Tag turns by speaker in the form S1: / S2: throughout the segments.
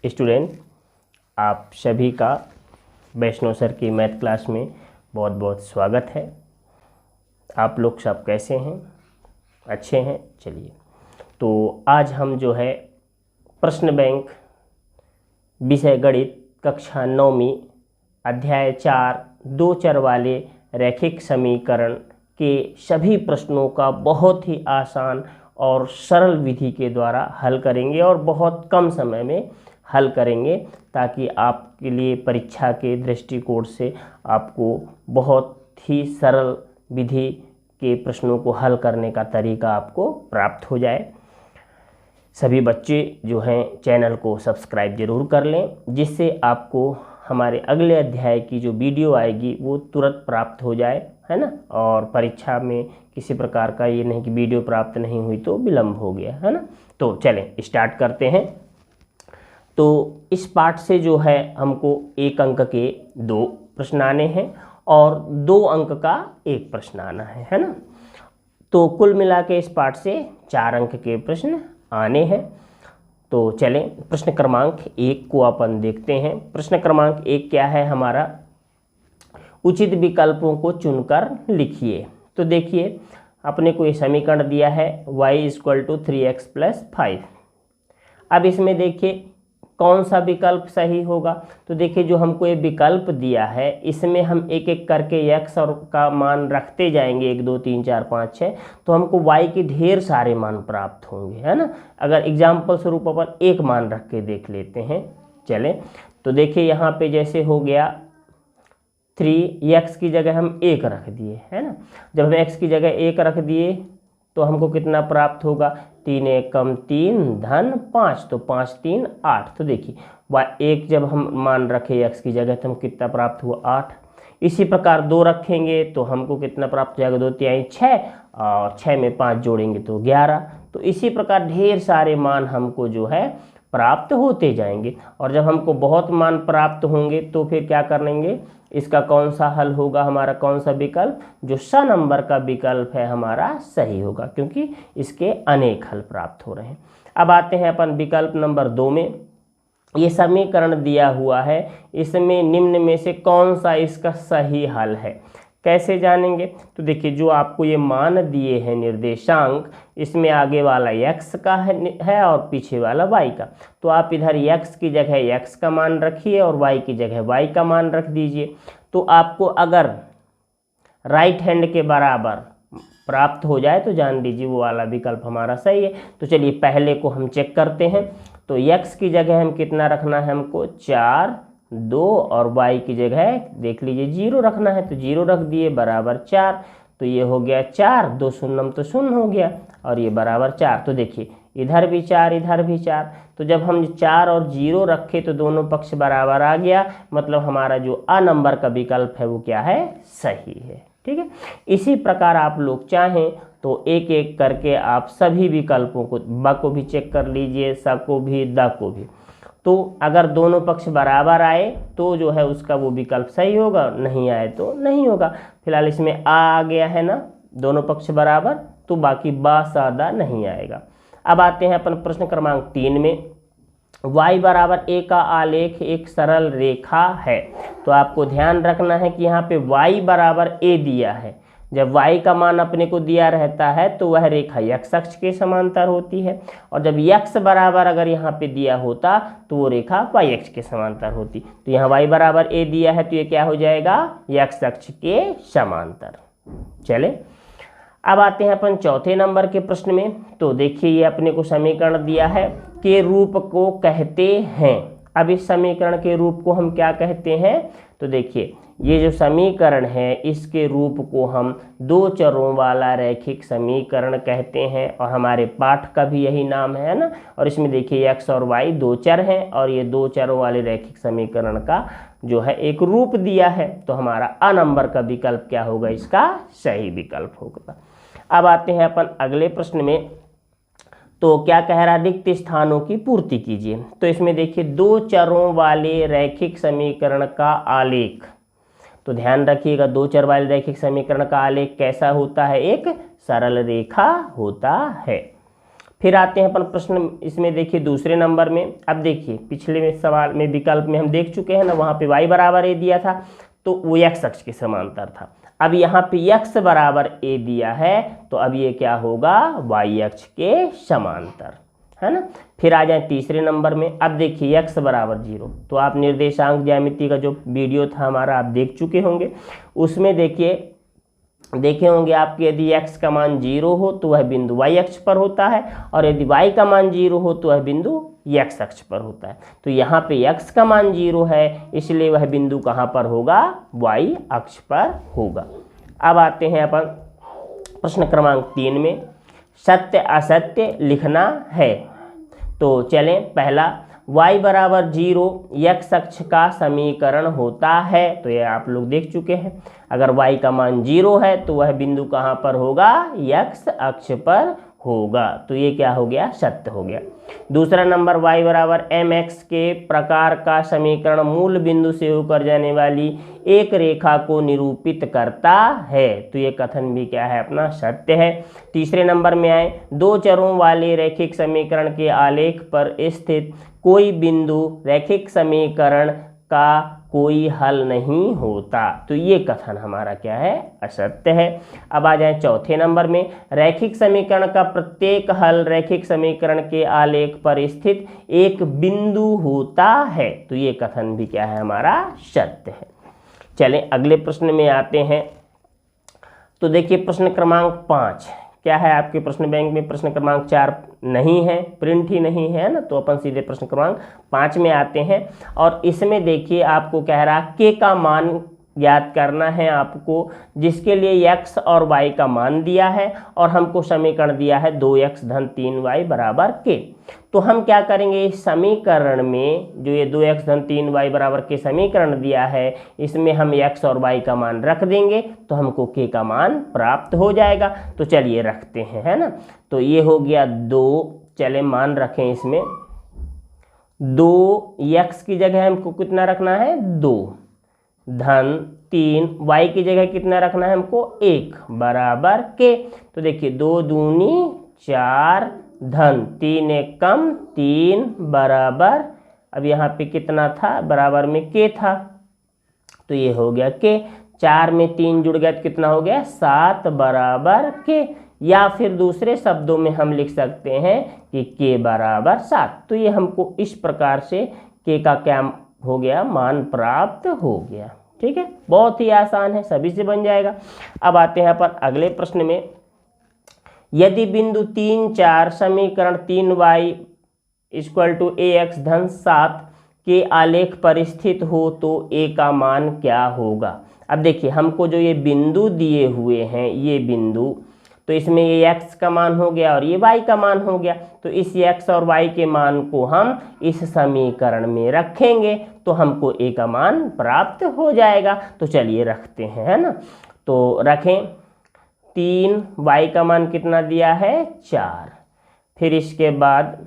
S1: Student, आप सभी का वैष्णव सर की मैथ क्लास में बहुत बहुत स्वागत है। आप लोग सब कैसे हैं? अच्छे हैं? चलिए, तो आज हम जो है प्रश्न बैंक विषय गणित कक्षा 9वीं अध्याय 4 दो चर वाले रैखिक समीकरण के सभी प्रश्नों का बहुत ही आसान और सरल विधि के द्वारा हल करेंगे और बहुत कम समय में हल करेंगे, ताकि आपके लिए परीक्षा के दृष्टिकोण से आपको बहुत ही सरल विधि के प्रश्नों को हल करने का तरीका आपको प्राप्त हो जाए। सभी बच्चे जो हैं चैनल को सब्सक्राइब ज़रूर कर लें, जिससे आपको हमारे अगले अध्याय की जो वीडियो आएगी वो तुरंत प्राप्त हो जाए, है ना। और परीक्षा में किसी प्रकार का ये नहीं कि वीडियो प्राप्त नहीं हुई तो विलम्ब हो गया, है ना। तो चलें स्टार्ट करते हैं। तो इस पाठ से जो है हमको 1 अंक के 2 प्रश्न आने हैं और 2 अंक का 1 प्रश्न आना है ना। तो कुल मिला के इस पाठ से 4 अंक के प्रश्न आने हैं। तो चलें प्रश्न क्रमांक 1 को अपन देखते हैं। प्रश्न क्रमांक 1 क्या है हमारा? उचित विकल्पों को चुनकर लिखिए। तो देखिए, अपने को ये समीकरण दिया है y = 3x + 5। अब इसमें देखिए कौन सा विकल्प सही होगा। तो देखिए, जो हमको ये विकल्प दिया है इसमें हम एक एक करके x और का मान रखते जाएंगे, 1 2 3 4 5 6, तो हमको y के ढेर सारे मान प्राप्त होंगे, है ना। अगर एग्जाम्पल स्वरूप अपन एक मान रख के देख लेते हैं। चलें, तो देखिए यहाँ पे जैसे हो गया 3x की जगह हम 1 रख दिए, है ना। जब हम x की जगह 1 रख दिए तो हमको कितना प्राप्त होगा? 3 1 3 धन 5, तो 5 3 8। तो देखिए 1 जब हम मान रखे x की जगह तो हम कितना प्राप्त हुआ? 8। इसी प्रकार 2 रखेंगे तो हमको कितना प्राप्त हो जाएगा? 2 3 6 और 6 में 5 जोड़ेंगे तो 11। तो इसी प्रकार ढेर सारे मान हमको जो है प्राप्त होते जाएंगे। और जब हमको बहुत मान प्राप्त होंगे तो फिर क्या करेंगे? इसका कौन सा हल होगा? हमारा कौन सा विकल्प? जो स नंबर का विकल्प है हमारा सही होगा, क्योंकि इसके अनेक हल प्राप्त हो रहे हैं। अब आते हैं अपन विकल्प नंबर 2 में। ये समीकरण दिया हुआ है, इसमें निम्न में से कौन सा इसका सही हल है? कैसे जानेंगे? तो देखिए, जो आपको ये मान दिए हैं निर्देशांक, इसमें आगे वाला x का है और पीछे वाला y का। तो आप इधर x की जगह x का मान रखिए और y की जगह y का मान रख दीजिए। तो आपको अगर राइट हैंड के बराबर प्राप्त हो जाए तो जान लीजिए वो वाला विकल्प हमारा सही है। तो चलिए पहले को हम चेक करते हैं। तो x की जगह हम कितना रखना है? हमको 4 2 और y की जगह देख लीजिए 0 रखना है, तो 0 रख दिए बराबर 4। तो ये हो गया 4, 2 शून्यम तो शून्य हो गया और ये बराबर 4। तो देखिए इधर भी 4 इधर भी 4, तो जब हम 4 और 0 रखे तो दोनों पक्ष बराबर आ गया, मतलब हमारा जो अ नंबर का विकल्प है वो क्या है? सही है। ठीक है, इसी प्रकार आप लोग चाहें तो एक एक करके आप सभी विकल्पों को, ब को भी चेक कर लीजिए, स को भी, द को भी। तो अगर दोनों पक्ष बराबर आए तो जो है उसका वो विकल्प सही होगा, नहीं आए तो नहीं होगा। फिलहाल इसमें आ गया है ना, दोनों पक्ष बराबर, तो बाकी बा सा दा नहीं आएगा। अब आते हैं अपन प्रश्न क्रमांक 3 में। y = a का आलेख एक सरल रेखा है। तो आपको ध्यान रखना है कि यहाँ पे y = a दिया है। जब y का मान अपने को दिया रहता है तो वह रेखा x अक्ष के समांतर होती है, और जब x बराबर अगर यहाँ पे दिया होता तो वो रेखा y अक्ष के समांतर होती। तो यहाँ y = a दिया है तो ये क्या हो जाएगा? x अक्ष के समांतर। चले, अब आते हैं अपन चौथे नंबर के प्रश्न में। तो देखिए, ये अपने को समीकरण दिया है के रूप को कहते हैं। अब इस समीकरण के रूप को हम क्या कहते हैं? तो देखिए, ये जो समीकरण है इसके रूप को हम 2 चरों वाला रैखिक समीकरण कहते हैं, और हमारे पाठ का भी यही नाम है ना। और इसमें देखिए x और y 2 चर हैं और ये 2 चरों वाले रैखिक समीकरण का जो है एक रूप दिया है। तो हमारा अ नंबर का विकल्प क्या होगा? इसका सही विकल्प होगा। अब आते हैं अपन अगले प्रश्न में। तो क्या कह रहा? रिक्त स्थानों की पूर्ति कीजिए। तो इसमें देखिए 2 चरों वाले रैखिक समीकरण का आलेख। तो ध्यान रखिएगा, 2 चर वाले रैखिक समीकरण का आलेख कैसा होता है? एक सरल रेखा होता है। फिर आते हैं अपन प्रश्न इसमें देखिए दूसरे नंबर में। अब देखिए पिछले में सवाल में विकल्प में हम देख चुके हैं ना, वहाँ पे y बराबर a दिया था तो वो x अक्ष के समांतर था। अब यहाँ पे x बराबर a दिया है तो अब ये क्या होगा, y अक्ष के समांतर, है ना। फिर आ जाए तीसरे नंबर में। अब देखिए x बराबर 0, तो आप निर्देशांक ज्यामिति का जो वीडियो था हमारा आप देख चुके होंगे, उसमें देखिए देखे होंगे आपके, यदि x का मान 0 हो तो वह बिंदु y अक्ष पर होता है, और यदि y का मान 0 हो तो वह बिंदु x अक्ष पर होता है। तो यहाँ पे x का मान 0 है, इसलिए वह बिंदु कहाँ पर होगा, y अक्ष पर होगा। अब आते हैं अपन प्रश्न क्रमांक 3 में, सत्य असत्य लिखना है। तो चलें, पहला y बराबर 0 x अक्ष का समीकरण होता है, तो ये आप लोग देख चुके हैं। अगर y का मान 0 है तो वह बिंदु कहाँ पर होगा, x अक्ष पर होगा, तो ये क्या हो गया, सत्य हो गया। दूसरा नंबर, y बराबर mx के प्रकार का समीकरण मूल बिंदु से होकर जाने वाली एक रेखा को निरूपित करता है, तो ये कथन भी क्या है अपना, सत्य है। तीसरे नंबर में आए, दो चरों वाले रैखिक समीकरण के आलेख पर स्थित कोई बिंदु रैखिक समीकरण का कोई हल नहीं होता, तो ये कथन हमारा क्या है, असत्य है। अब आ जाए चौथे नंबर में, रैखिक समीकरण का प्रत्येक हल रैखिक समीकरण के आलेख पर स्थित एक बिंदु होता है, तो ये कथन भी क्या है हमारा, सत्य है। चलें अगले प्रश्न में आते हैं। तो देखिए प्रश्न क्रमांक 5 क्या है आपके प्रश्न बैंक में, प्रश्न क्रमांक 4 नहीं है, प्रिंट ही नहीं है ना, तो अपन सीधे प्रश्न क्रमांक 5 में आते हैं। और इसमें देखिए आपको कह रहा k का मान ज्ञात करना है आपको, जिसके लिए x और y का मान दिया है और हमको समीकरण दिया है 2x धन 3y बराबर k। तो हम क्या करेंगे, इस समीकरण में जो ये 2x धन 3y बराबर k समीकरण दिया है, इसमें हम x और y का मान रख देंगे तो हमको k का मान प्राप्त हो जाएगा। तो चलिए रखते हैं, है ना। तो ये हो गया 2, चले मान रखें इसमें 2x की जगह हमको कितना रखना है, 2 धन 3, y की जगह कितना रखना है हमको, 1 बराबर k। तो देखिए 2 दूनी 4 धन 3 एक कम 3 बराबर, अब यहाँ पे कितना था, बराबर में k था, तो ये हो गया k। 4 में 3 जुड़ गया तो कितना हो गया, 7 बराबर k। या फिर दूसरे शब्दों में हम लिख सकते हैं कि k बराबर 7। तो ये हमको इस प्रकार से k का क्या हो गया, मान प्राप्त हो गया। ठीक है, बहुत ही आसान है, सभी से बन जाएगा। अब आते हैं अपन अगले प्रश्न में, यदि बिंदु 3 4 समीकरण 3y = ax धन 7 के आलेख पर स्थित हो तो a का मान क्या होगा। अब देखिए हमको जो ये बिंदु दिए हुए हैं, ये बिंदु, तो इसमें ये x का मान हो गया और ये y का मान हो गया, तो इस x और y के मान को हम इस समीकरण में रखेंगे तो हमको a का मान प्राप्त हो जाएगा। तो चलिए रखते हैं, है ना। तो रखें, 3, y का मान कितना दिया है, 4, फिर इसके बाद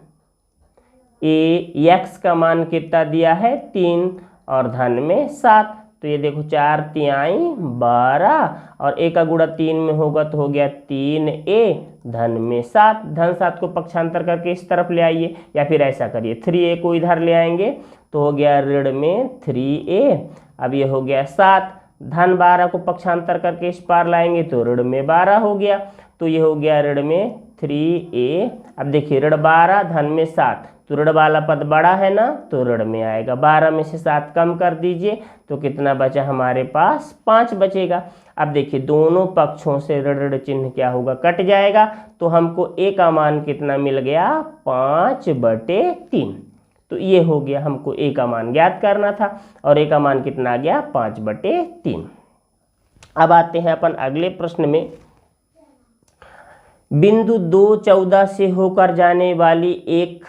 S1: x का मान कितना दिया है, 3 और धन में 7, तो ये देखो 4 तिहाई 12 और a का गुणा 3 में होगा तो हो गया 3a धन में 7, धन 7 को पक्षांतर करके इस तरफ ले आइए, या फिर ऐसा करिए 3a को इधर ले आएंगे तो हो गया ऋण में 3a। अब ये हो गया 7, धन 12 को पक्षांतर करके इस पार लाएंगे तो ऋण में 12 हो गया, तो ये हो गया ऋण में 3a। अब देखिए ऋण 12 धन में 7, तो ऋण वाला पद बड़ा है ना, तो ऋण में आएगा। 12 में से 7 कम कर दीजिए तो कितना बचा हमारे पास, 5 बचेगा। अब देखिए दोनों पक्षों से ऋण ऋण चिन्ह क्या होगा, कट जाएगा, तो हमको a का मान कितना मिल गया, 5/3। तो ये हो गया, हमको a का मान ज्ञात करना था और a का मान कितना आ गया, 5/3। अब आते हैं अपन अगले प्रश्न में, बिंदु 2 14 से होकर जाने वाली एक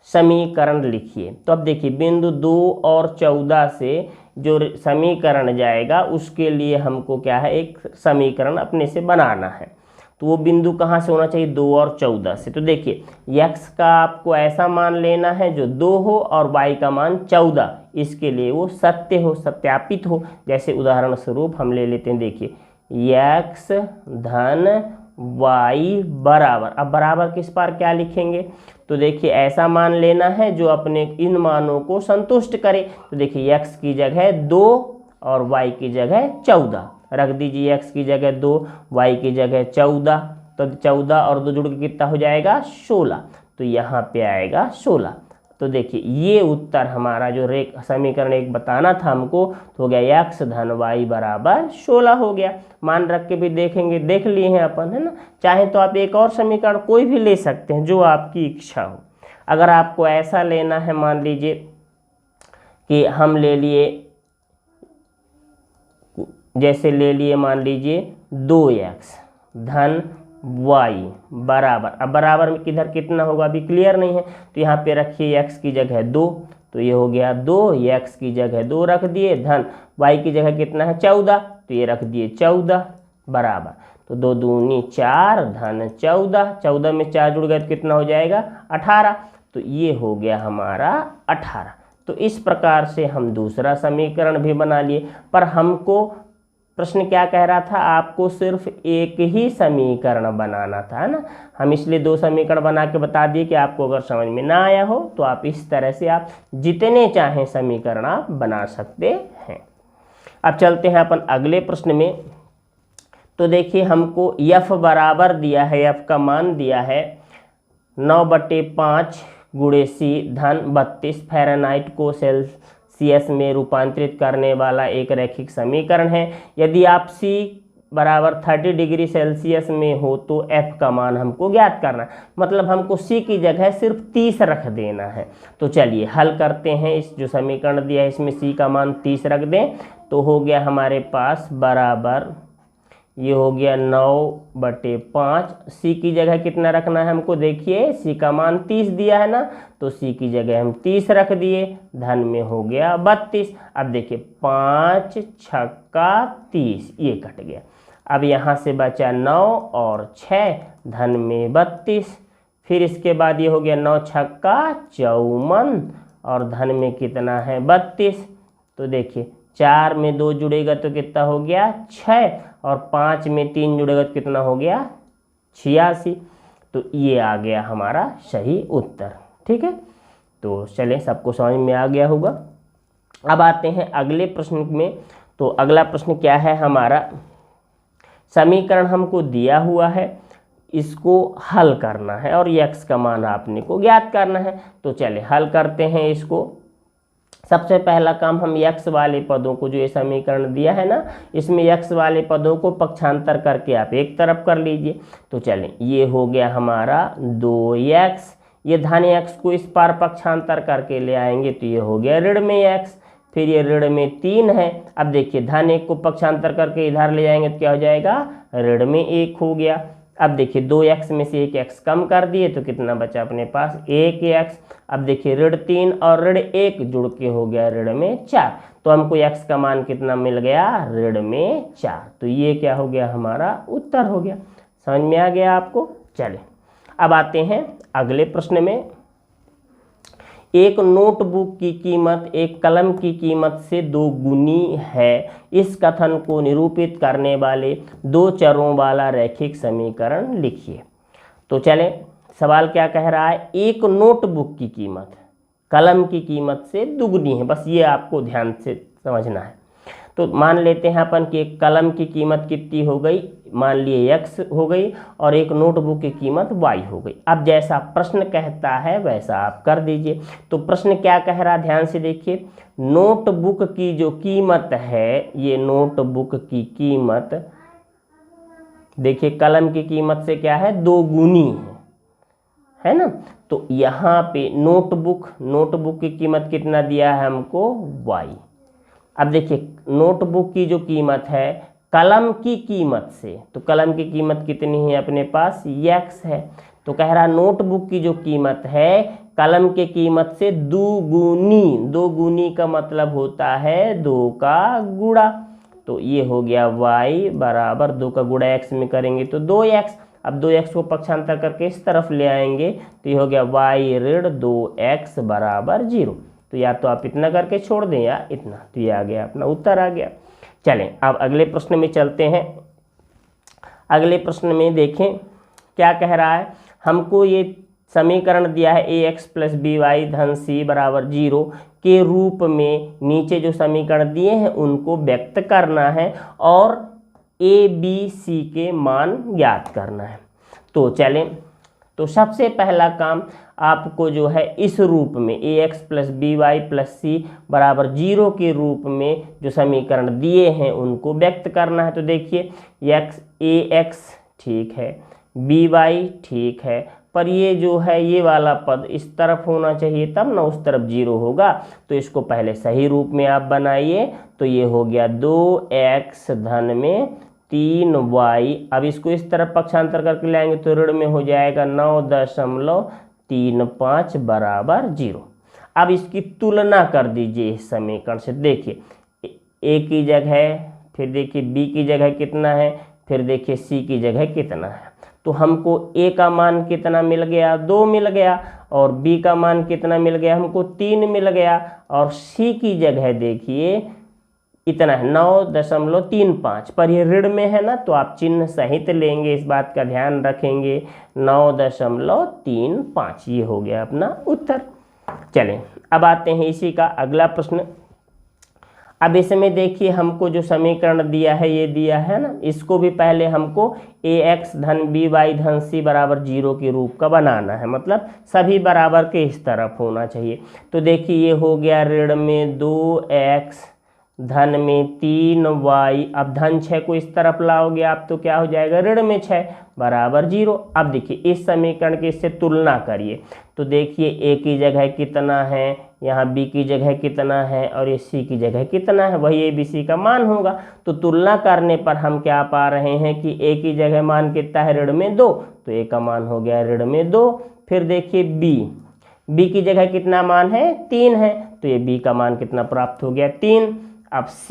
S1: समीकरण लिखिए। तो अब देखिए बिंदु 2 और 14 से जो समीकरण जाएगा उसके लिए हमको क्या है, एक समीकरण अपने से बनाना है। तो वो बिंदु कहाँ से होना चाहिए, 2 और 14 से। तो देखिए x का आपको ऐसा मान लेना है जो 2 हो और y का मान 14, इसके लिए वो सत्य हो, सत्यापित हो। जैसे उदाहरण स्वरूप हम ले लेते हैं, देखिए x धन y बराबर, अब बराबर किस पार क्या लिखेंगे, तो देखिए ऐसा मान लेना है जो अपने इन मानों को संतुष्ट करे। तो देखिए x की जगह 2 और y की जगह 14 रख दीजिए, x की जगह 2, y की जगह 14, तो 14 और 2 जुड़ के कितना हो जाएगा 16, तो यहाँ पे आएगा 16। तो देखिए ये उत्तर हमारा जो समीकरण एक बताना था हमको, तो हो गया x धन y बराबर 16 हो गया। मान रख के भी देखेंगे, देख लिए हैं अपन, है ना। चाहे तो आप एक और समीकरण कोई भी ले सकते हैं जो आपकी इच्छा हो। अगर आपको ऐसा लेना है, मान लीजिए कि हम ले लिए, जैसे ले लिए मान लीजिए 2x धन y बराबर, अब बराबर में किधर कितना होगा अभी क्लियर नहीं है, तो यहाँ पे रखिए x की जगह 2, तो ये हो गया 2, ये x की जगह 2 रख दिए, धन y की जगह कितना है 14, तो ये रख दिए 14 बराबर, तो 2 दूनी 4 धन 14, 14 में 4 जुड़ गए तो कितना हो जाएगा 18, तो ये हो गया हमारा 18। तो इस प्रकार से हम दूसरा समीकरण भी बना लिए। पर हमको प्रश्न क्या कह रहा था, आपको सिर्फ एक ही समीकरण बनाना था, है ना। हम इसलिए 2 समीकरण बना के बता दिए कि आपको अगर समझ में ना आया हो तो आप इस तरह से आप जितने चाहें समीकरण आप बना सकते हैं। अब चलते हैं अपन अगले प्रश्न में। तो देखिए हमको f बराबर दिया है, f का मान दिया है 9/5 गुणे c धन 32 फ़ारेनहाइट को सेल्सियस में रूपांतरित करने वाला एक रैखिक समीकरण है। यदि आप c बराबर 30 डिग्री सेल्सियस में हो तो f का मान हमको ज्ञात करना है, मतलब हमको c की जगह सिर्फ 30 रख देना है। तो चलिए हल करते हैं। इस जो समीकरण दिया है इसमें c का मान 30 रख दें, तो हो गया हमारे पास बराबर, ये हो गया 9/5, c की जगह कितना रखना है हमको, देखिए c का मान 30 दिया है ना, तो c की जगह हम 30 रख दिए, धन में हो गया 32। अब देखिए 5 छक्का 30, ये कट गया। अब यहाँ से बचा 9 और 6 धन में 32, फिर इसके बाद ये हो गया 9 छक्का 54 और धन में कितना है 32। तो देखिए 4 में 2 जुड़ेगा तो कितना हो गया 6 और 5 में 3 जुड़ेगा तो कितना हो गया 86। तो ये आ गया हमारा सही उत्तर। ठीक है, तो चलें सबको समझ में आ गया होगा। अब आते हैं अगले प्रश्न में। तो अगला प्रश्न क्या है हमारा, समीकरण हमको दिया हुआ है, इसको हल करना है और x का मान आपने को ज्ञात करना है। तो चले हल करते हैं इसको। सबसे पहला काम हम x वाले पदों को, जो ये समीकरण दिया है ना, इसमें x वाले पदों को पक्षांतर करके आप एक तरफ कर लीजिए। तो चलें, ये हो गया हमारा 2x, ये धन x को इस पार पक्षांतर करके ले आएंगे तो ये हो गया ऋण में x, फिर ये ऋण में 3 है। अब देखिए धन 1 को पक्षांतर करके इधर ले जाएंगे तो क्या हो जाएगा ऋण में 1 हो गया। अब देखिए 2x में से 1x कम कर दिए तो कितना बचा अपने पास 1x। अब देखिए ऋण 3 और ऋण 1 जुड़ के हो गया ऋण में 4, तो हमको x का मान कितना मिल गया ऋण में 4। तो ये क्या हो गया हमारा उत्तर हो गया। समझ में आ गया आपको। चले अब आते हैं अगले प्रश्न में। एक नोटबुक की कीमत एक कलम की कीमत से 2 गुनी है, इस कथन को निरूपित करने वाले 2 चरों वाला रैखिक समीकरण लिखिए। तो चलें, सवाल क्या कह रहा है, एक नोटबुक की कीमत कलम की कीमत से दुगनी है, बस ये आपको ध्यान से समझना है। तो मान लेते हैं अपन कि एक कलम की कीमत कितनी हो गई, मान लिए x हो गई और एक नोटबुक की कीमत y हो गई। अब जैसा प्रश्न कहता है वैसा आप कर दीजिए। तो प्रश्न क्या कह रहा है ध्यान से देखिए, नोटबुक की जो कीमत है, ये नोटबुक की कीमत देखिए कलम की कीमत से क्या है 2 गुनी है ना। तो यहाँ पे नोटबुक की कीमत कितना दिया है हमको y। अब देखिए नोटबुक की जो कीमत है कलम की कीमत से, तो कलम की कीमत कितनी है अपने पास x है। तो कह रहा नोटबुक की जो कीमत है कलम के कीमत से 2 गुनी, 2 गुनी का मतलब होता है 2 का गुणा। तो ये हो गया y बराबर 2 का गुणा x में करेंगे तो 2x। अब 2x को पक्षांतर करके इस तरफ ले आएंगे तो ये हो गया y ऋण 2x बराबर 0। तो या तो आप इतना करके छोड़ दें या इतना, तो ये आ गया अपना उत्तर आ गया। चलें अब अगले प्रश्न में चलते हैं। अगले प्रश्न में देखें क्या कह रहा है। हमको ये समीकरण दिया है ax प्लस by धन c बराबर 0 के रूप में नीचे जो समीकरण दिए हैं उनको व्यक्त करना है और a b c के मान ज्ञात करना है। तो चलें, तो सबसे पहला काम आपको जो है इस रूप में ax plus by plus c बराबर 0 के रूप में जो समीकरण दिए हैं उनको व्यक्त करना है। तो देखिए ax ठीक है, by ठीक है, पर ये जो है ये वाला पद इस तरफ होना चाहिए तब ना उस तरफ 0 होगा। तो इसको पहले सही रूप में आप बनाइए। तो ये हो गया 2x धन में 3y। अब इसको इस तरफ पक्षांतर करके लाएंगे तो ऋण में हो जाएगा 9.35 बराबर 0। अब इसकी तुलना कर दीजिए इस समीकरण से। देखिए a की जगह, फिर देखिए b की जगह कितना है, फिर देखिए c की जगह कितना है। तो हमको a का मान कितना मिल गया, 2 मिल गया, और b का मान कितना मिल गया, हमको 3 मिल गया, और c की जगह देखिए इतना है 9.35, पर ये ऋण में है ना तो आप चिन्ह सहित लेंगे, इस बात का ध्यान रखेंगे। 9.35 ये हो गया अपना उत्तर। चलें अब आते हैं इसी का अगला प्रश्न। अब इसमें देखिए हमको जो समीकरण दिया है ये दिया है ना, इसको भी पहले हमको ax धन by धन c बराबर 0 के रूप का बनाना है, मतलब सभी बराबर के इस तरफ होना चाहिए। तो देखिए ये हो गया ऋण में 2x धन में 3y। अब धन 6 को इस तरफ लाओगे आप तो क्या हो जाएगा, ऋण में 6 बराबर 0। अब देखिए इस समीकरण की इससे तुलना करिए। तो देखिए a की जगह कितना है, यहाँ b की जगह कितना है, और ये c की जगह कितना है, वही a b c का मान होगा। तो तुलना करने पर हम क्या पा रहे हैं कि a की जगह मान कितना है, ऋण में 2, तो a का मान हो गया ऋण में 2। फिर देखिए b की जगह कितना मान है, 3 है, तो ये b का मान कितना प्राप्त हो गया, 3। अब c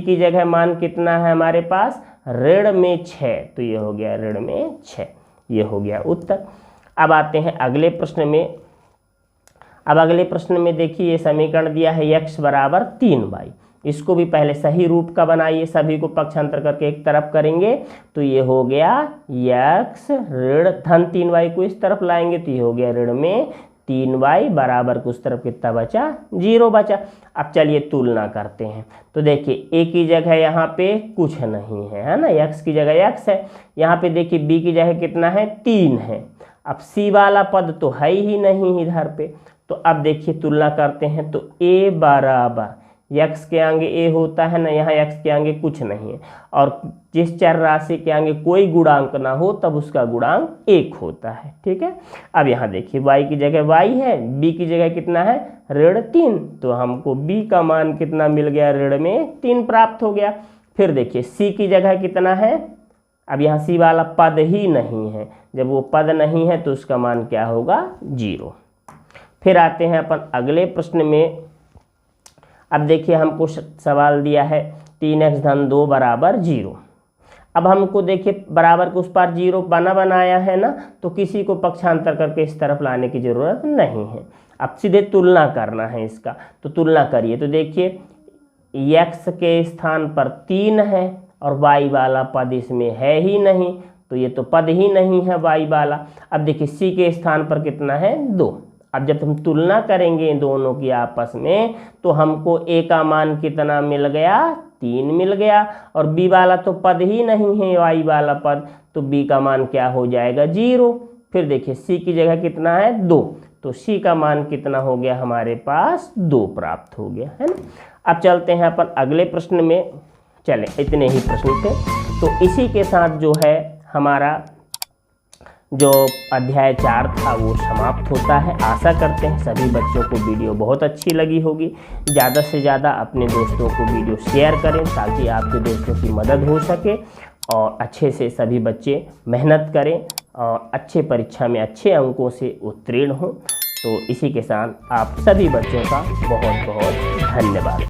S1: की जगह मान कितना है हमारे पास, ऋण में 6, तो ये हो गया ऋण में 6, ये हो गया उत्तर। अब आते हैं अगले प्रश्न में। अब अगले प्रश्न में देखिए ये समीकरण दिया है x बराबर 3y। इसको भी पहले सही रूप का बनाइए, सभी को पक्षांतर करके एक तरफ करेंगे तो ये हो गया x ऋण धन 3y को इस तरफ लाएंगे तो ये हो गया ऋण में 3y बराबर को उस तरफ कितना बचा, 0 बचा। अब चलिए तुलना करते हैं। तो देखिए a की जगह यहाँ पे कुछ नहीं है ना, x की जगह x है। यहाँ पे देखिए b की जगह कितना है, 3 है। अब c वाला पद तो है ही नहीं इधर पे। तो अब देखिए तुलना करते हैं। तो a बराबर x के आगे a होता है ना, यहाँ x के आगे कुछ नहीं है, और जिस चर राशि के आगे कोई गुणांक ना हो तब उसका गुणांक 1 होता है, ठीक है। अब यहाँ देखिए y की जगह y है, b की जगह कितना है, ऋण 3, तो हमको b का मान कितना मिल गया, ऋण में 3 प्राप्त हो गया। फिर देखिए c की जगह कितना है, अब यहाँ c वाला पद ही नहीं है, जब वो पद नहीं है तो उसका मान क्या होगा, 0। फिर आते हैं अपन अगले प्रश्न में। अब देखिए हमको सवाल दिया है 3x धन 2 बराबर 0। अब हमको देखिए बराबर को उस पार 0 बनाया है ना, तो किसी को पक्षांतर करके इस तरफ लाने की ज़रूरत नहीं है। अब सीधे तुलना करना है इसका। तो तुलना करिए। तो देखिए x के स्थान पर 3 है और y वाला पद इसमें है ही नहीं, तो ये तो पद ही नहीं है y वाला। अब देखिए c के स्थान पर कितना है, 2। अब जब हम तुलना करेंगे इन दोनों की आपस में तो हमको a का मान कितना मिल गया, 3 मिल गया, और b वाला तो पद ही नहीं है y वाला पद, तो b का मान क्या हो जाएगा, 0। फिर देखिए c की जगह कितना है, 2, तो c का मान कितना हो गया हमारे पास, 2 प्राप्त हो गया है ना। अब चलते हैं अपन अगले प्रश्न में। चलें इतने ही प्रश्न थे। तो इसी के साथ जो है हमारा जो अध्याय 4 था वो समाप्त होता है। आशा करते हैं सभी बच्चों को वीडियो बहुत अच्छी लगी होगी। ज़्यादा से ज़्यादा अपने दोस्तों को वीडियो शेयर करें ताकि आपके दोस्तों की मदद हो सके, और अच्छे से सभी बच्चे मेहनत करें और अच्छे परीक्षा में अच्छे अंकों से उत्तीर्ण हों। तो इसी के साथ आप सभी बच्चों का बहुत बहुत धन्यवाद।